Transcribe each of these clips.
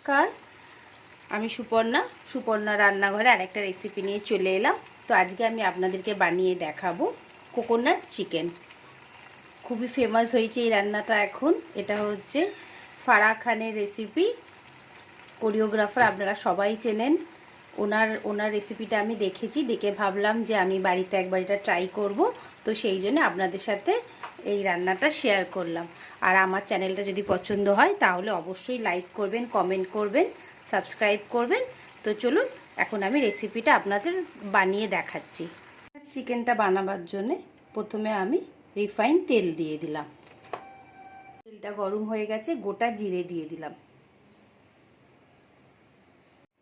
নমস্কার, আমি সুপর্ণা রান্নাঘরে আরেকটা রেসিপি নিয়ে চলে এলাম। তো আজকে আমি আপনাদেরকে বানিয়ে দেখাবো কোকোনাট চিকেন। খুবই ফেমাস হয়েছে এই রান্নাটা এখন। এটা হচ্ছে ফারাহ খানের রেসিপি। কোরিওগ্রাফার আপনারা সবাই চেনেন। ওনার রেসিপিটা আমি দেখেছি, দেখে ভাবলাম যে আমি বাড়িতে একবার এটা ট্রাই করব। তো সেই জন্য আপনাদের সাথে এই রান্নাটা শেয়ার করলাম। আর আমার চ্যানেলটা যদি পছন্দ হয় তাহলে অবশ্যই লাইক করবেন, কমেন্ট করবেন, সাবস্ক্রাইব করবেন। তো চলুন এখন আমি রেসিপিটা আপনাদের বানিয়ে দেখাচ্ছি। চিকেনটা বানাবার জন্য প্রথমে আমি রিফাইন তেল দিয়ে দিলাম। তেলটা গরম হয়ে গেছে, গোটা জিরে দিয়ে দিলাম।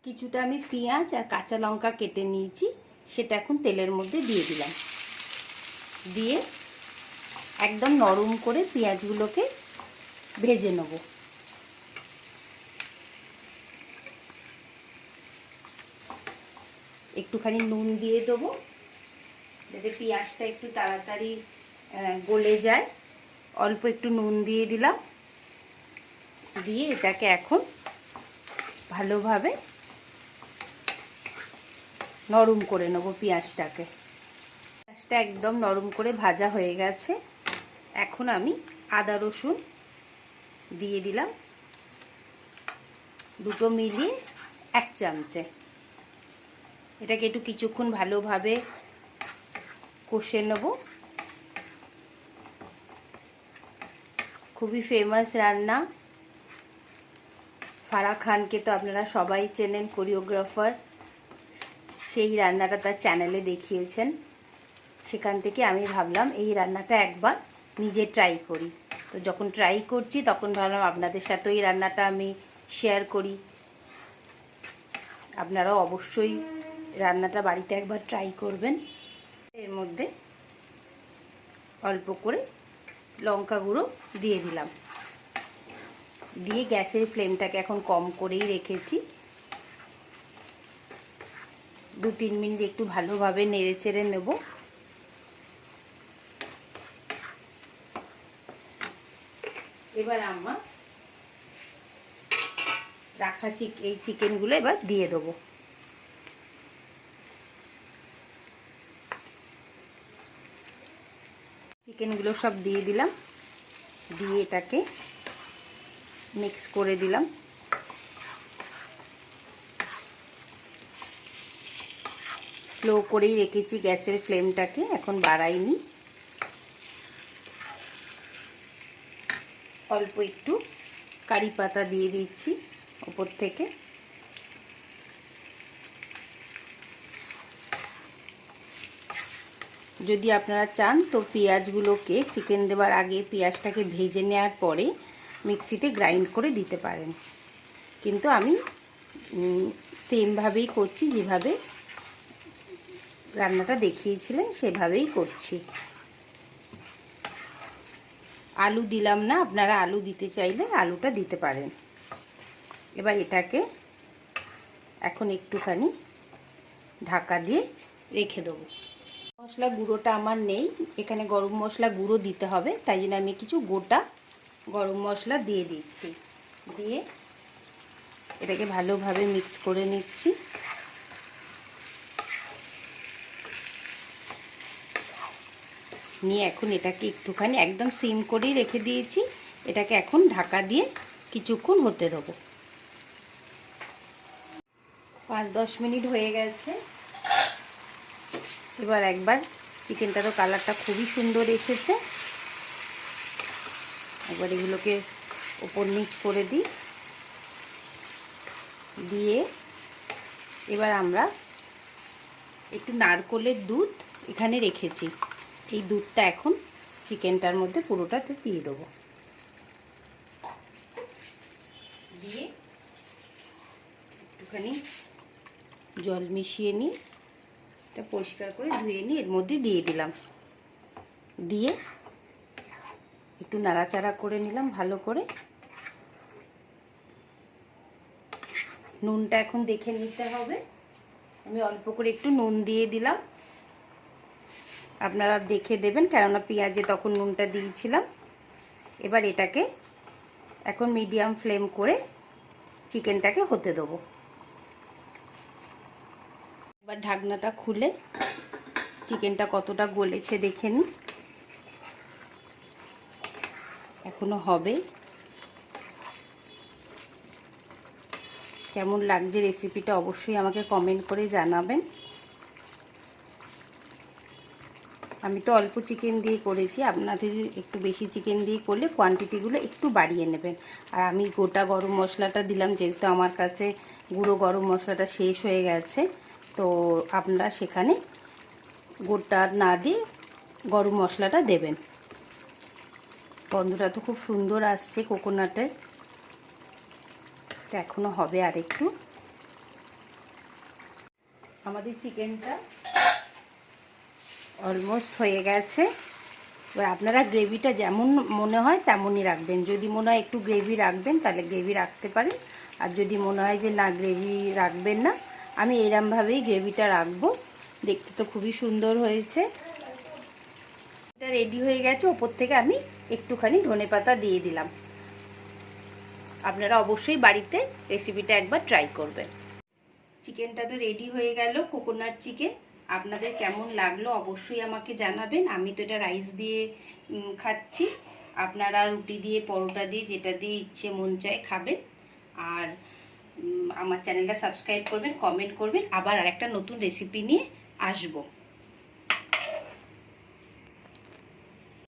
কিছুটা আমি পেঁয়াজ আর কাঁচা লঙ্কা কেটে নিয়েছি, সেটা এখন তেলের মধ্যে দিয়ে দিলাম। দিয়ে একদম নরম করে পেঁয়াজগুলোকে ভেজে নেব। একটুখানি নুন দিয়ে দেবো যাতে পেঁয়াজটা একটু তাড়াতাড়ি গলে যায়। অল্প একটু নুন দিয়ে দিলাম। দিয়ে এটাকে এখন ভালোভাবে নরম করে নেব পেঁয়াজটাকে। পেঁয়াজটা একদম নরম করে ভাজা হয়ে গেছে। এখন আমি আদা রসুন দিয়ে দিলাম, দুটো মিলিয়ে 1 চামচে। এটাকে একটু কিছুক্ষণ ভালোভাবে কষে নেব। খুবই ফেমাস রান্না। ফারাহ খানকে তো আপনারা সবাই চেনেন, কোরিওগ্রাফার। সেই রান্নাটা তার চ্যানেলে দেখিয়েছেন। সেখান থেকে আমি ভাবলাম এই রান্নাটা একবার নিজে ট্রাই করি। তো যখন ট্রাই করছি তখন ভাবলাম আপনাদের সাথে এই রান্নাটা আমি শেয়ার করি। আপনারাও অবশ্যই রান্নাটা বাড়িতে একবার ট্রাই করবেন। এর মধ্যে অল্প করে লঙ্কা গুঁড়ো দিয়ে দিলাম। দিয়ে গ্যাসের ফ্লেমটাকে এখন কম করেই রেখেছি। 2-3 মিনিট একটু ভালোভাবে নেড়ে চেড়ে নেব। এবার আমার রাখা এই চিকেনগুলো এবার দিয়ে দেবো। চিকেনগুলো সব দিয়ে দিলাম। দিয়ে এটাকে মিক্স করে দিলাম। স্লো করেই রেখেছি গ্যাসের ফ্লেমটাকে, এখন বাড়াইনি। অল্প একটু কারি পাতা দিয়ে দিচ্ছি ওপর থেকে। যদি আপনারা চান তো পেঁয়াজগুলোকে চিকেন দেওয়ার আগে পেঁয়াজটাকে ভেজে নেওয়ার পরে মিক্সিতে গ্রাইন্ড করে দিতে পারেন, কিন্তু আমি সেমভাবেই করছি, যেভাবে রান্নাটা দেখিয়েছিলেন সেভাবেই করছি। আলু দিলাম না, আপনারা আলু দিতে চাইলে আলুটা দিতে পারেন। এবার এটাকে এখন একটুখানি ঢাকা দিয়ে রেখে দেবো। মশলা গুঁড়োটা আমার নেই, এখানে গরম মশলা গুঁড়ো দিতে হবে, তাই জন্য আমি কিছু গোটা গরম মশলা দিয়ে দিচ্ছি। দিয়ে এটাকে ভালোভাবে মিক্স করে নিচ্ছি। নিয়ে এখন এটাকে একটুখানি একদম সিম করেই রেখে দিয়েছি। এটাকে এখন ঢাকা দিয়ে কিছুক্ষণ হতে দেবো। 5-10 মিনিট হয়ে গেছে। এবার একবার চিকেনটারও কালারটা খুবই সুন্দর এসেছে। একবার এগুলোকে ওপর নিচ করে দিই। দিয়ে এবার আমরা একটু নারকেলের দুধ এখানে রেখেছি, এই দুধটা এখন চিকেনটার মধ্যে পুরোটাতে দিয়ে দেবো। দিয়ে একটুখানি জল মিশিয়ে নিয়ে এটা পরিষ্কার করে ধুয়ে নিয়ে এর মধ্যে দিয়ে দিলাম। দিয়ে একটু নাড়াচাড়া করে নিলাম ভালো করে। নুনটা এখন দেখে নিতে হবে। আমি অল্প করে একটু নুন দিয়ে দিলাম, আপনারা দেখে দেবেন, কেননা পেঁয়াজে তখন নুনটা দিয়েছিলাম। এবার এটাকে এখন মিডিয়াম ফ্লেম করে চিকেনটাকে হতে দেবো। এবার ঢাকনাটা খুলে চিকেনটা কতটা গলেছে দেখে নিন। এখনো হবে। কেমন লাগছে রেসিপিটা অবশ্যই আমাকে কমেন্ট করে জানাবেন। আমি তো অল্প চিকেন দিয়ে করেছি, আপনাদের একটু বেশি চিকেন দিয়ে করলে কোয়ান্টিটিগুলো একটু বাড়িয়ে নেবেন। আর আমি গোটা গরম মশলাটা দিলাম, যেহেতু আমার কাছে গুঁড়ো গরম মশলাটা শেষ হয়ে গেছে, তো আপনারা সেখানে গোটা না দিয়ে গরম মশলাটা দেবেন। গন্ধটা তো খুব সুন্দর আসছে কোকোনাটের। তো এখনও হবে আর একটু। আমাদের চিকেনটা অলমোস্ট হয়ে গেছে। এবার আপনারা গ্রেভিটা যেমন মনে হয় তেমনই রাখবেন। যদি মনে হয় একটু গ্রেভি রাখবেন তাহলে গ্রেভি রাখতে পারেন, আর যদি মনে হয় যে না গ্রেভি রাখবেন না, আমি এরমভাবেই গ্রেভিটা রাখবো। দেখতে তো খুবই সুন্দর হয়েছে। এটা রেডি হয়ে গেছে। ওপর থেকে আমি একটুখানি ধনেপাতা দিয়ে দিলাম। আপনারা অবশ্যই বাড়িতে রেসিপিটা একবার ট্রাই করবেন। চিকেনটা তো রেডি হয়ে গেল, কোকোনাট চিকেন। আপনাদের কেমন লাগলো অবশ্যই আমাকে জানাবেন। আমি তো এটা রাইস দিয়ে খাচ্ছি, আপনারা রুটি দিয়ে, পরোটা দিয়ে, যেটা দিয়ে ইচ্ছে মন চায় খাবেন। আর আমার চ্যানেলটা সাবস্ক্রাইব করবেন, কমেন্ট করবেন। আবার আরেকটা নতুন রেসিপি নিয়ে আসবো।